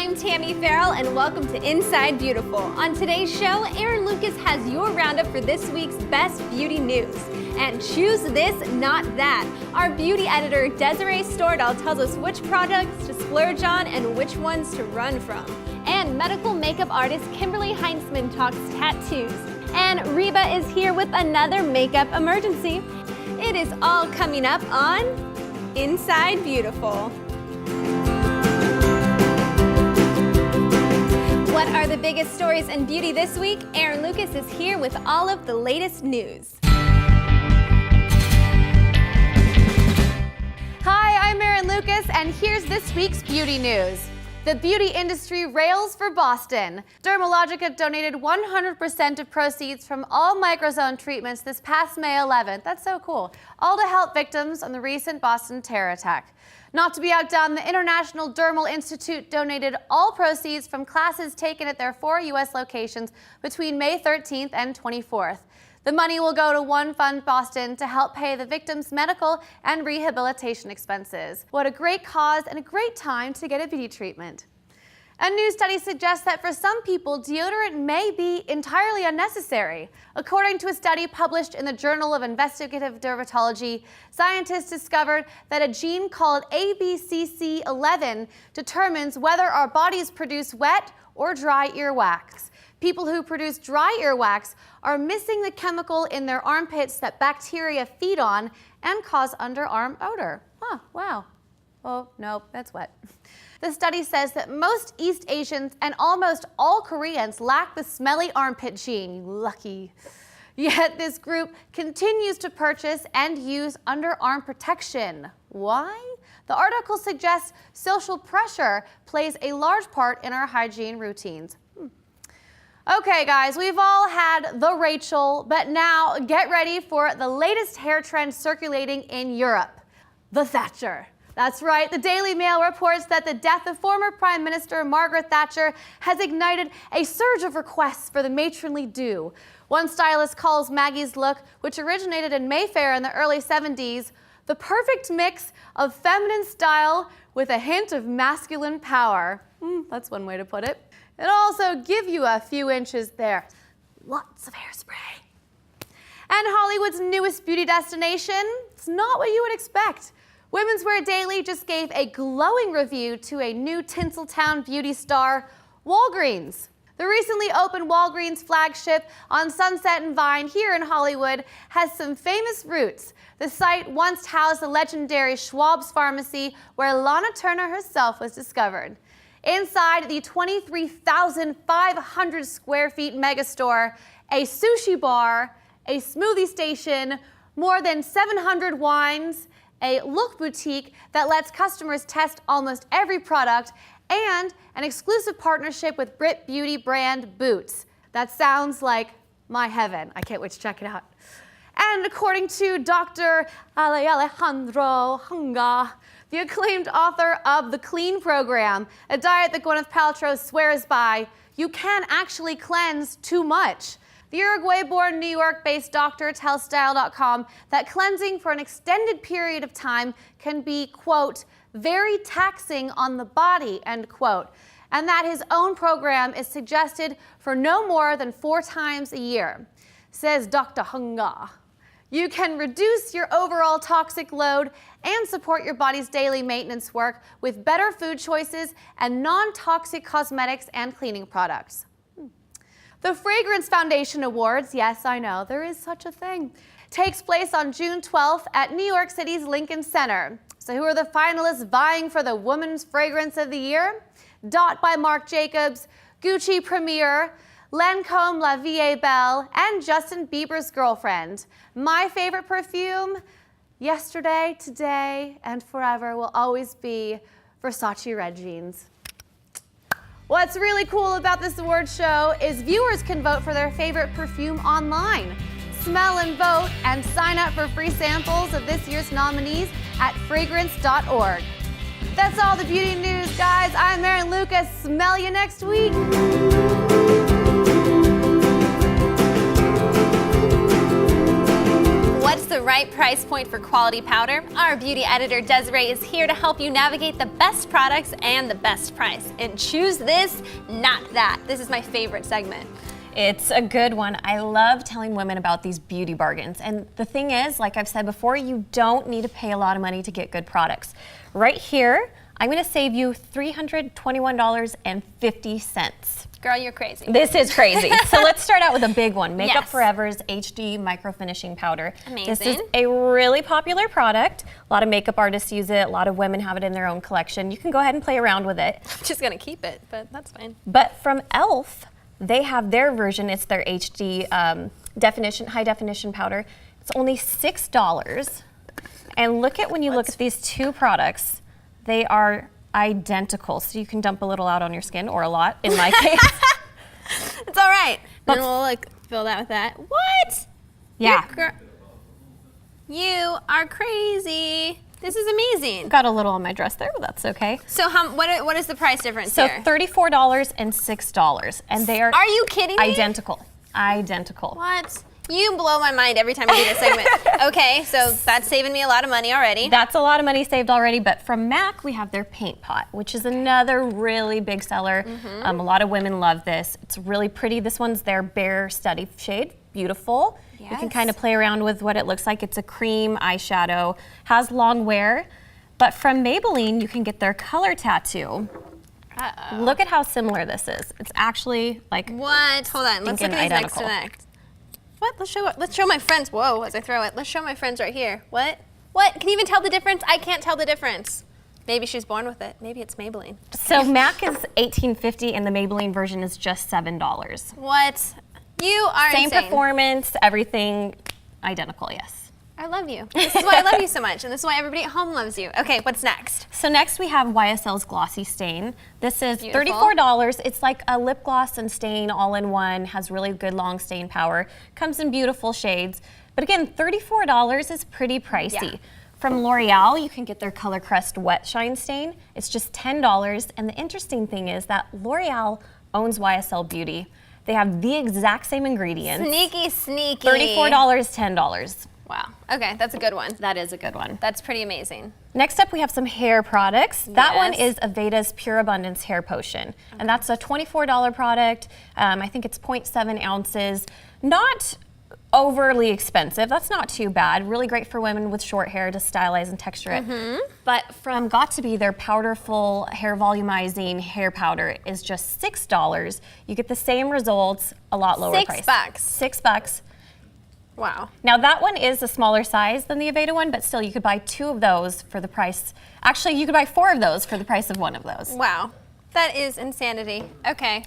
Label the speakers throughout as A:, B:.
A: I'm Tammy Farrell, and welcome to Inside Beautiful. On today's show, Aaron Lucas has your roundup for this week's best beauty news. And choose this, not that. Our beauty editor, Desiree Stordahl, tells us which products to splurge on and which ones to run from. And medical makeup artist Kimberly Heintzman talks tattoos. And Reba is here with another makeup emergency. It is all coming up on Inside Beautiful. What are the biggest stories in beauty this week? Aaron Lucas is here with all of the latest news.
B: Hi, I'm Aaron Lucas, and here's this week's beauty news. The beauty industry rails for Boston. Dermalogica donated 100% of proceeds from all microzone treatments this past May 11th. That's so cool. All to help victims on the recent Boston terror attack. Not to be outdone, the International Dermal Institute donated all proceeds from classes taken at their 4 U.S. locations between May 13th and 24th. The money will go to One Fund Boston to help pay the victims' medical and rehabilitation expenses. What a great cause and a great time to get a beauty treatment. A new study suggests that for some people, deodorant may be entirely unnecessary. According to a study published in the Journal of Investigative Dermatology, scientists discovered that a gene called ABCC11 determines whether our bodies produce wet or dry earwax. People who produce dry earwax are missing the chemical in their armpits that bacteria feed on and cause underarm odor. Huh, wow. Oh, no, that's wet. The study says that most East Asians and almost all Koreans lack the smelly armpit gene. You lucky. Yet this group continues to purchase and use underarm protection. Why? The article suggests social pressure plays a large part in our hygiene routines. Okay, guys, we've all had the Rachel, but now get ready for the latest hair trend circulating in Europe, the Thatcher. That's right, the Daily Mail reports that the death of former Prime Minister Margaret Thatcher has ignited a surge of requests for the matronly do. One stylist calls Maggie's look, which originated in Mayfair in the early 70s, the perfect mix of feminine style with a hint of masculine power. That's one way to put it. It'll also give you a few inches there. Lots of hairspray. And Hollywood's newest beauty destination, it's not what you would expect. Women's Wear Daily just gave a glowing review to a new Tinseltown beauty star, Walgreens. The recently opened Walgreens flagship on Sunset and Vine here in Hollywood has some famous roots. The site once housed the legendary Schwab's Pharmacy, where Lana Turner herself was discovered. Inside the 23,500 square feet megastore, a sushi bar, a smoothie station, more than 700 wines, a look boutique that lets customers test almost every product, and an exclusive partnership with Brit beauty brand Boots. That sounds like my heaven. I can't wait to check it out. And according to Dr. Alejandro Hunga, the acclaimed author of The Clean Program, a diet that Gwyneth Paltrow swears by, you can actually cleanse too much. The Uruguay-born New York-based doctor tells Style.com that cleansing for an extended period of time can be, quote, very taxing on the body, end quote, and that his own program is suggested for no more than 4 times a year, says Dr. Hunga. You can reduce your overall toxic load and support your body's daily maintenance work with better food choices and non-toxic cosmetics and cleaning products. The Fragrance Foundation Awards, yes, I know, there is such a thing, takes place on June 12th at New York City's Lincoln Center. So who are the finalists vying for the Women's Fragrance of the Year? Dot by Marc Jacobs, Gucci Premier, Lancôme La Vie est Belle, and Justin Bieber's girlfriend. My favorite perfume, yesterday, today, and forever, will always be Versace Red Jeans. What's really cool about this award show is viewers can vote for their favorite perfume online. Smell and vote and sign up for free samples of this year's nominees at fragrance.org. That's all the beauty news, guys. I'm Aaron Lucas. Smell you next week.
A: What's the right price point for quality powder? Our beauty editor Desiree is here to help you navigate the best products and the best price. And choose this, not that. This is my favorite segment.
C: It's a good one. I love telling women about these beauty bargains. And the thing is, like I've said before, you don't need to pay a lot of money to get good products. Right here, I'm gonna save you $321.50.
A: Girl, you're crazy.
C: This is crazy. So let's start out with a big one. Makeup
A: Yes.
C: Forever's HD Micro Finishing Powder.
A: Amazing.
C: This is a really popular product. A lot of makeup artists use it. A lot of women have it in their own collection. You can go ahead and play around with it.
A: I'm just gonna keep it, but that's fine.
C: But from e.l.f., they have their version. It's their HD high definition powder. It's only $6. And look at when you look at these two products, they are identical. So you can dump a little out on your skin, or a lot in my case.
A: It's all right.
C: But-
A: Then we'll fill that with that. What?
C: Yeah.
A: You are crazy. This is amazing.
C: Got a little on my dress there, but that's okay.
A: So what is the price difference
C: So
A: here?
C: $34 and $6, and they are
A: you kidding me?
C: identical. Identical.
A: What? You blow my mind every time we do this segment. Okay, so that's saving me a lot of money already.
C: That's a lot of money saved already, but from M.A.C, we have their paint pot, which is another really big seller. A lot of women love this. It's really pretty. This one's their Bare Study shade. Beautiful. You can
A: Yes.
C: kind of play around with what it looks like. It's a cream eyeshadow, has long wear. But from Maybelline, you can get their color tattoo.
A: Uh-oh.
C: Look at how similar this is. It's actually like
A: What? Hold on. Let's look
C: thinking
A: at these next to
C: identical.
A: next. What? Let's show my friends. Whoa, as I throw it. Let's show my friends right here. What? What? Can you even tell the difference? I can't tell the difference. Maybe she's born with it. Maybe it's Maybelline.
C: So M.A.C is $18.50 and the Maybelline version is just $7.
A: What? You are
C: Same
A: insane.
C: performance, everything identical, yes.
A: I love you. This is why I love you so much, and this is why everybody at home loves you. Okay, what's next?
C: So next we have YSL's Glossy Stain. This is
A: Beautiful.
C: $34. It's like a lip gloss and stain all in one, has really good long stain power, comes in beautiful shades. But again, $34 is pretty pricey.
A: Yeah.
C: From L'Oreal, you can get their Color Crest Wet Shine Stain. It's just $10. And the interesting thing is that L'Oreal owns YSL Beauty. They have the exact same ingredients.
A: Sneaky, sneaky.
C: $34, $10.
A: Wow. Okay, that's a good one.
C: That is a good one.
A: That's pretty amazing.
C: Next up, we have some hair products. That one
A: Yes.
C: is Aveda's Pure Abundance Hair Potion. And that's a $24 product. I think it's 0.7 ounces. Not overly expensive. That's not too bad. Really great for women with short hair to stylize and texture it. But from Got2b, their powderful hair volumizing hair powder is just $6. You get the same results, a lot lower price.
A: $6.
C: $6.
A: Wow.
C: Now that one is a smaller size than the Aveda one, but still you could buy 2 of those for the price. Actually, you could buy 4 of those for the price of 1 of those.
A: Wow. That is insanity. Okay.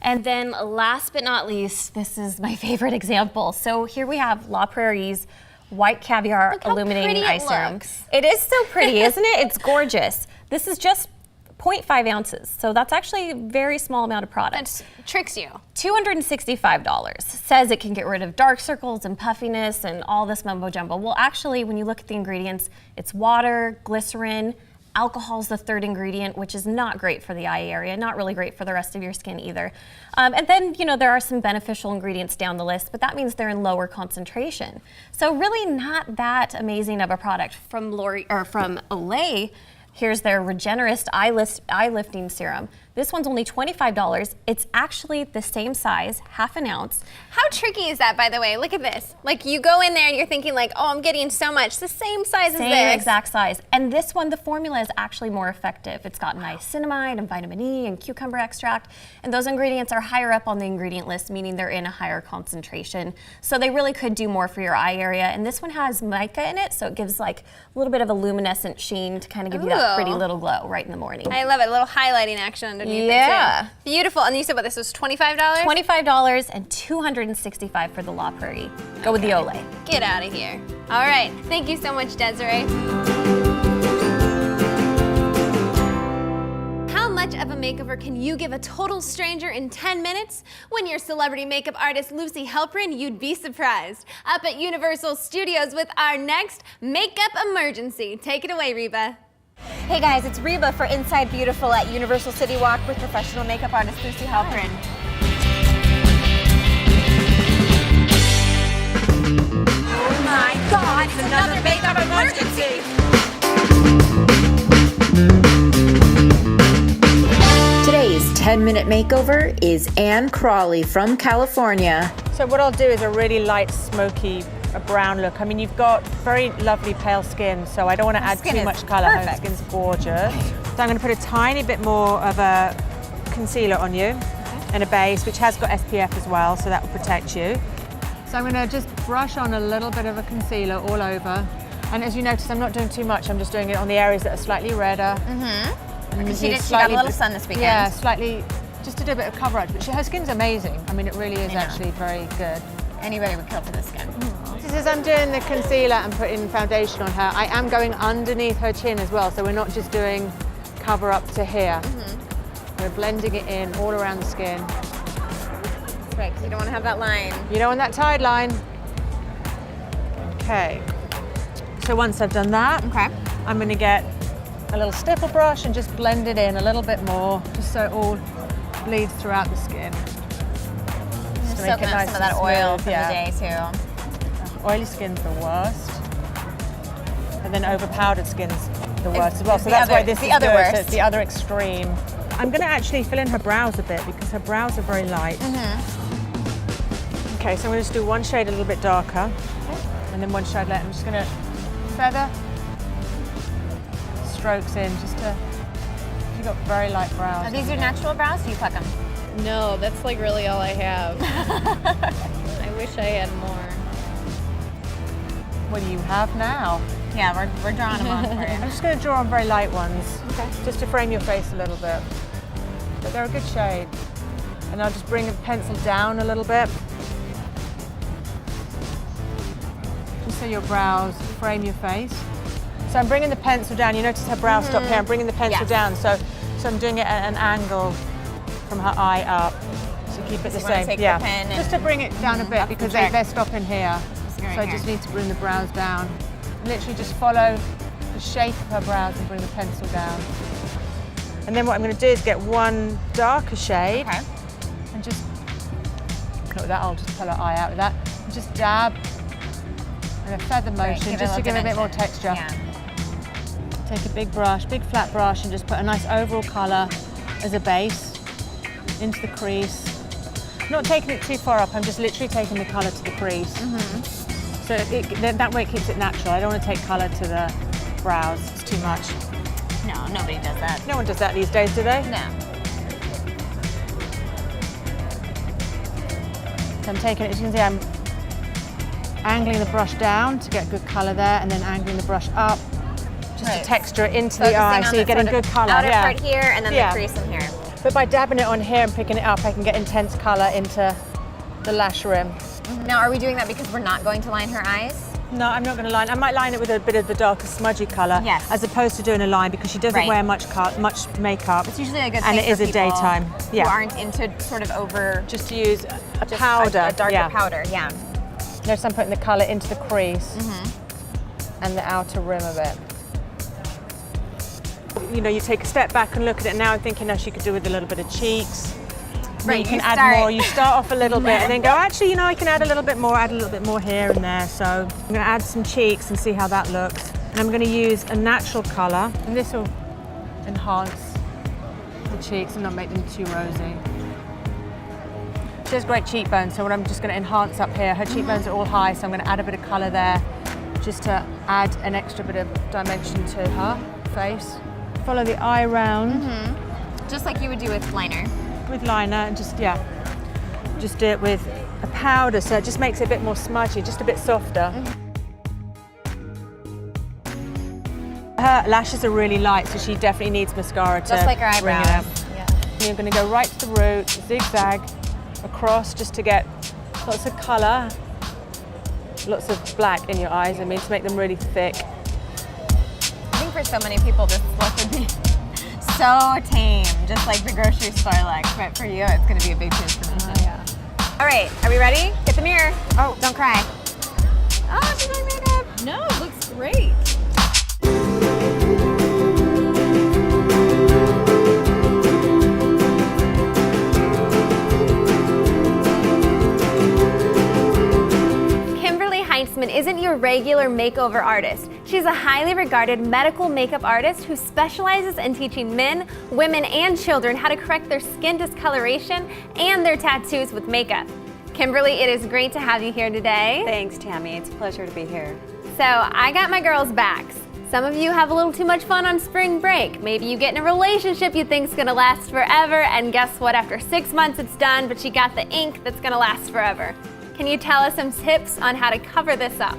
C: And then last but not least, this is my favorite example. So here we have La Prairie's White Caviar
A: Look how
C: Illuminating
A: pretty
C: Eye
A: it
C: Serum.
A: looks.
C: It is so pretty, isn't it? It's gorgeous. This is just 0.5 ounces, so that's actually a very small amount of product.
A: That tricks you.
C: $265. Says it can get rid of dark circles and puffiness and all this mumbo jumbo. Well, actually, when you look at the ingredients, it's water, glycerin, alcohol's the third ingredient, which is not great for the eye area, not really great for the rest of your skin either. And then, you know, there are some beneficial ingredients down the list, but that means they're in lower concentration. So really not that amazing of a product. From Olay, here's their Regenerist eye lifting serum. This one's only $25. It's actually the same size, half an ounce.
A: How tricky is that, by the way? Look at this. Like, you go in there and you're thinking like, oh, I'm getting so much. The same size as this.
C: Same exact size. And this one, the formula is actually more effective. It's got niacinamide and vitamin E and cucumber extract. And those ingredients are higher up on the ingredient list, meaning they're in a higher concentration. So they really could do more for your eye area. And this one has mica in it, so it gives like a little bit of a luminescent sheen to kind of give you that pretty
A: Ooh.
C: little glow right in the morning.
A: I love it. A little highlighting action underneath
C: Yeah.
A: it, too. Beautiful. And you said what, this was $25?
C: $25 and $265 for the La Prairie. Go with the Olay.
A: Get out of here. All right. Thank you so much, Desiree. How much of a makeover can you give a total stranger in 10 minutes? When you're celebrity makeup artist Lucy Halprin, you'd be surprised. Up at Universal Studios with our next Makeup Emergency. Take it away, Reba.
D: Hey guys, it's Reba for Inside Beautiful at Universal City Walk with professional makeup artist Lucy Halprin. Oh my God, it's another makeup emergency.
E: Today's 10-minute makeover is Ann Crawley from California.
F: So what I'll do is a really light, smoky, a brown look. I mean, you've got very lovely pale skin, so I don't want to add too much color. Her skin's gorgeous. So I'm going to put a tiny bit more of a concealer on you and a base, which has got SPF as well, so that will protect you. So I'm going to just brush on a little bit of a concealer all over. And as you notice, I'm not doing too much. I'm just doing it on the areas that are slightly redder.
D: She got a little sun this weekend.
F: Yeah, slightly, just to do a bit of coverage. But her skin's amazing. I mean, it really is actually very good.
D: Anybody would kill for this skin.
F: As I'm doing the concealer and putting foundation on her, I am going underneath her chin as well. So we're not just doing cover up to here. We're blending it in all around the skin.
D: That's right, because you don't want to have that line.
F: You don't want that tide line. Okay. So once I've done that, I'm going to get a little stipple brush and just blend it in a little bit more, just so it all bleeds throughout the skin.
D: Just soaking up some of that oil from the day too.
F: Oily skin's the worst, and then over-powdered skin's the worst as well. So that's why this is good. So it's the other extreme. I'm going to actually fill in her brows a bit because her brows are very light. Okay, so I'm going to just do one shade a little bit darker, and then one shade light. I'm just going to feather strokes in just to. You've got very light brows.
D: Are these your natural brows? Do you pluck them?
G: No, that's like really all I have. I wish I had more.
F: What do you have now?
D: Yeah, we're drawing them on for you.
F: I'm just going to draw on very light ones, just to frame your face a little bit. But they're a good shade. And I'll just bring the pencil down a little bit. Just so your brows frame your face. So I'm bringing the pencil down. You notice her brow stop here. I'm bringing the pencil down. So I'm doing it at an angle from her eye up. So keep it the same. Just to bring it down a bit because they're stopping here. So I just need to bring the brows down. Literally just follow the shape of her brows and bring the pencil down. And then what I'm going to do is get one darker shade and just, not with that, I'll just pull her eye out with that. And just dab in a feather motion just to give it a bit more texture. Take a big brush, big flat brush, and just put a nice overall colour as a base into the crease. I'm not taking it too far up, I'm just literally taking the colour to the crease. So that way it keeps it natural. I don't want to take colour to the brows, it's too much.
D: No, nobody does that.
F: No one does that these days, do they?
D: No.
F: So I'm taking it, as you can see, I'm angling the brush down to get good colour there, and then angling the brush up, just to texture it into the eye, so you're getting good colour.
D: Outer part here, and then the crease in here.
F: But by dabbing it on here and picking it up, I can get intense colour into the lash rim.
D: Now, are we doing that because we're not going to line her eyes?
F: No, I'm not going to line. I might line it with a bit of the darker smudgy colour, as opposed to doing a line, because she doesn't wear much makeup.
D: It's usually a good
F: thing, and it is
D: for
F: a daytime.
D: Who aren't into sort of over.
F: Just to use a powder,
D: a darker powder.
F: Notice I'm putting the colour into the crease and the outer rim of it. You know, you take a step back and look at it. Now I'm thinking, now she could do with a little bit of cheeks.
D: Right,
F: you can add more. You start off a little bit and then go, actually, you know, I can add a little bit more here and there. So I'm going to add some cheeks and see how that looks. And I'm going to use a natural colour, and this will enhance the cheeks and not make them too rosy. She has great cheekbones, so what I'm just going to enhance up here. Her cheekbones are all high, so I'm going to add a bit of colour there just to add an extra bit of dimension to her face. Follow the eye round.
D: Just like you would do with liner.
F: With liner, and just do it with a powder, so it just makes it a bit more smudgy, just a bit softer. Her lashes are really light, so she definitely needs mascara to
D: just like her
F: bring it
D: eyebrows.
F: up. And you're going to go right to the root, zigzag across, just to get lots of colour, lots of black in your eyes. I mean, to make them really thick.
D: I think for so many people, this look would be so tame, just like the grocery store look. But for you, it's going to be a big transformation. All right, are we ready? Get the mirror. Oh, don't cry. Oh, she's wearing makeup.
G: No, it looks great.
A: Kimberly Heintzman isn't a regular makeover artist. She's a highly regarded medical makeup artist who specializes in teaching men, women, and children how to correct their skin discoloration and their tattoos with makeup. Kimberly, it is great to have you here today.
D: Thanks, Tammy. It's a pleasure to be here.
A: So I got my girls' backs. Some of you have a little too much fun on spring break. Maybe you get in a relationship you think's gonna last forever, and guess what? After 6 months it's done, but you got the ink that's gonna last forever. Can you tell us some tips on how to cover this up?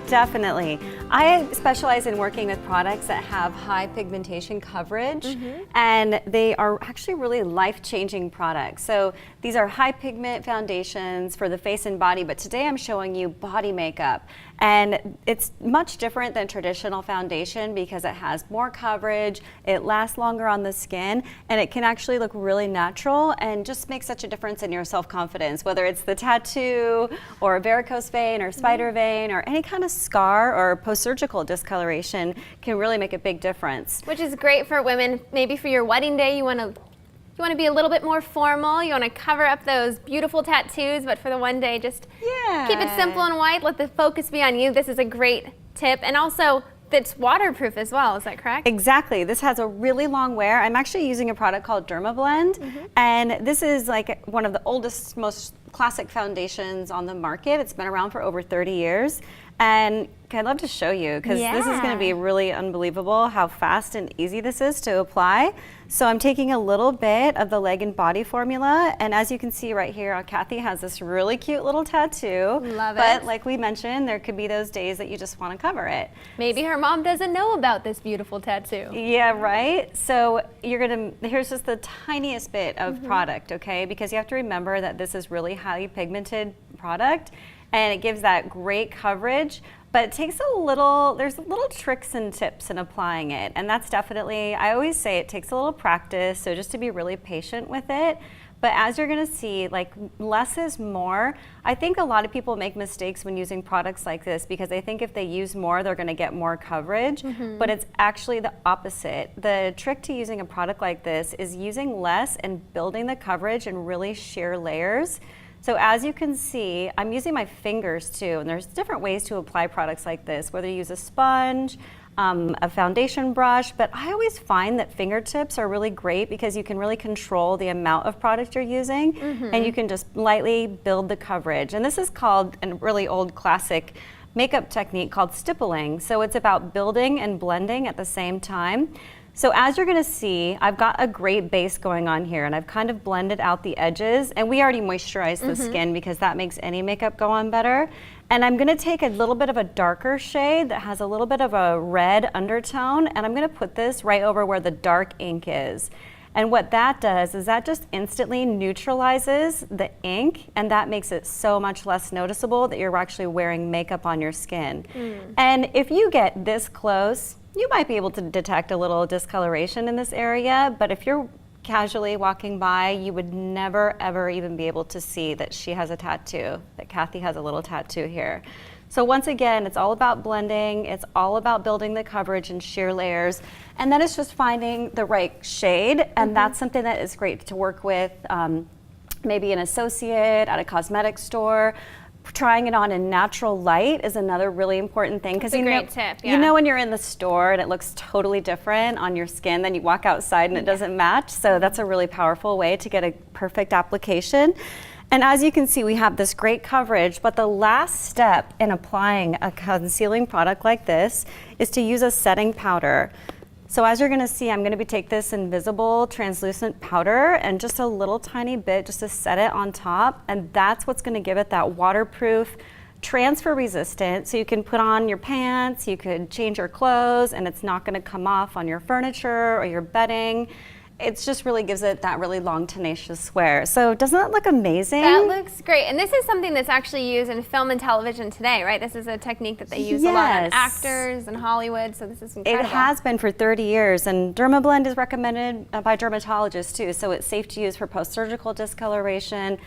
D: Definitely. I specialize in working with products that have high pigmentation coverage, and they are actually really life-changing products. So these are high pigment foundations for the face and body, but today I'm showing you body makeup. And it's much different than traditional foundation because it has more coverage, it lasts longer on the skin, and it can actually look really natural and just make such a difference in your self-confidence, whether it's the tattoo or a varicose vein or spider vein or any kind of scar or post-surgical discoloration can really make a big difference.
A: Which is great for women. Maybe for your wedding day, you want to be a little bit more formal. You want to cover up those beautiful tattoos, but for the one day, just keep it simple and white. Let the focus be on you. This is a great tip. And also, it's waterproof as well, is that correct?
D: Exactly. This has a really long wear. I'm actually using a product called Dermablend, and this is like one of the oldest, most classic foundations on the market. It's been around for over 30 years. And I'd love to show you because this is going to be really unbelievable how fast and easy this is to apply. So I'm taking a little bit of the leg and body formula, and as you can see right here, Kathy has this really cute little tattoo.
A: Love it.
D: But like we mentioned, there could be those days that you just want to cover it.
A: Maybe her mom doesn't know about this beautiful tattoo.
D: Yeah, right? So here's just the tiniest bit of product, okay? Because you have to remember that this is really highly pigmented product, and it gives that great coverage, but it takes there's little tricks and tips in applying it. And that's definitely, I always say it takes a little practice, so just to be really patient with it. But as you're gonna see, like less is more. I think a lot of people make mistakes when using products like this because they think if they use more, they're gonna get more coverage, but it's actually the opposite. The trick to using a product like this is using less and building the coverage in really sheer layers. So as you can see, I'm using my fingers too, and there's different ways to apply products like this, whether you use a sponge, a foundation brush, but I always find that fingertips are really great because you can really control the amount of product you're using, and you can just lightly build the coverage. And this is called a really old classic makeup technique called stippling. So it's about building and blending at the same time. So as you're gonna see, I've got a great base going on here, and I've kind of blended out the edges, and we already moisturized the skin because that makes any makeup go on better. And I'm gonna take a little bit of a darker shade that has a little bit of a red undertone, and I'm gonna put this right over where the dark ink is. And what that does is that just instantly neutralizes the ink, and that makes it so much less noticeable that you're actually wearing makeup on your skin. And if you get this close, you might be able to detect a little discoloration in this area, but if you're casually walking by, you would never ever even be able to see that she has a tattoo, that Kathy has a little tattoo here. So once again, it's all about blending, it's all about building the coverage in sheer layers, and then it's just finding the right shade, and that's something that is great to work with maybe an associate at a cosmetic store. Trying it on in natural light is another really important thing because
A: you
D: know when you're in the store and it looks totally different on your skin, then you walk outside and it doesn't match. So that's a really powerful way to get a perfect application. And as you can see, we have this great coverage, but the last step in applying a concealing product like this is to use a setting powder. So as you're gonna see, I'm gonna take this invisible translucent powder and just a little tiny bit just to set it on top, and that's what's gonna give it that waterproof, transfer resistant, so you can put on your pants, you could change your clothes, and it's not gonna come off on your furniture or your bedding. It just really gives it that really long, tenacious wear. So doesn't that look amazing?
A: That looks great. And this is something that's actually used in film and television today, right? This is a technique that they use a lot on actors in Hollywood, so this is incredible.
D: It has been for 30 years, and Dermablend is recommended by dermatologists too, so it's safe to use for post-surgical discoloration,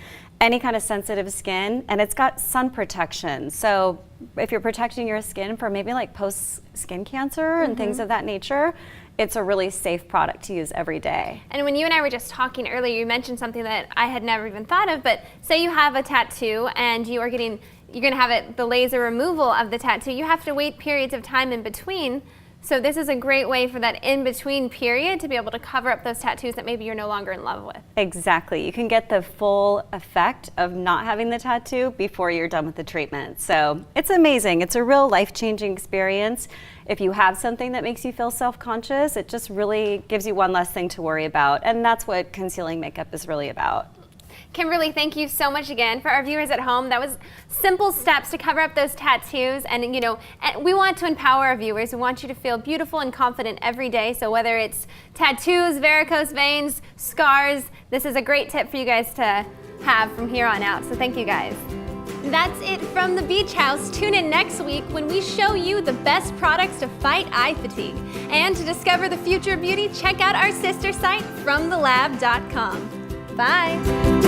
D: any kind of sensitive skin, and it's got sun protection. So if you're protecting your skin for maybe like post-skin cancer and things of that nature, it's a really safe product to use every day.
A: And when you and I were just talking earlier, you mentioned something that I had never even thought of, but say you have a tattoo and you are getting you're gonna have the laser removal of the tattoo, you have to wait periods of time in between. So this is a great way for that in-between period to be able to cover up those tattoos that maybe you're no longer in love with.
H: Exactly. You can get the full effect of not having the tattoo before you're done with the treatment. So it's amazing. It's a real life-changing experience. If you have something that makes you feel self-conscious, it just really gives you one less thing to worry about. And that's what concealing makeup is really about.
A: Kimberly, thank you so much again. For our viewers at home, that was simple steps to cover up those tattoos. And you know, we want to empower our viewers. We want you to feel beautiful and confident every day. So whether it's tattoos, varicose veins, scars, this is a great tip for you guys to have from here on out. So thank you guys. That's it from the Beach House. Tune in next week when we show you the best products to fight eye fatigue. And to discover the future of beauty, check out our sister site, FromTheLab.com. Bye.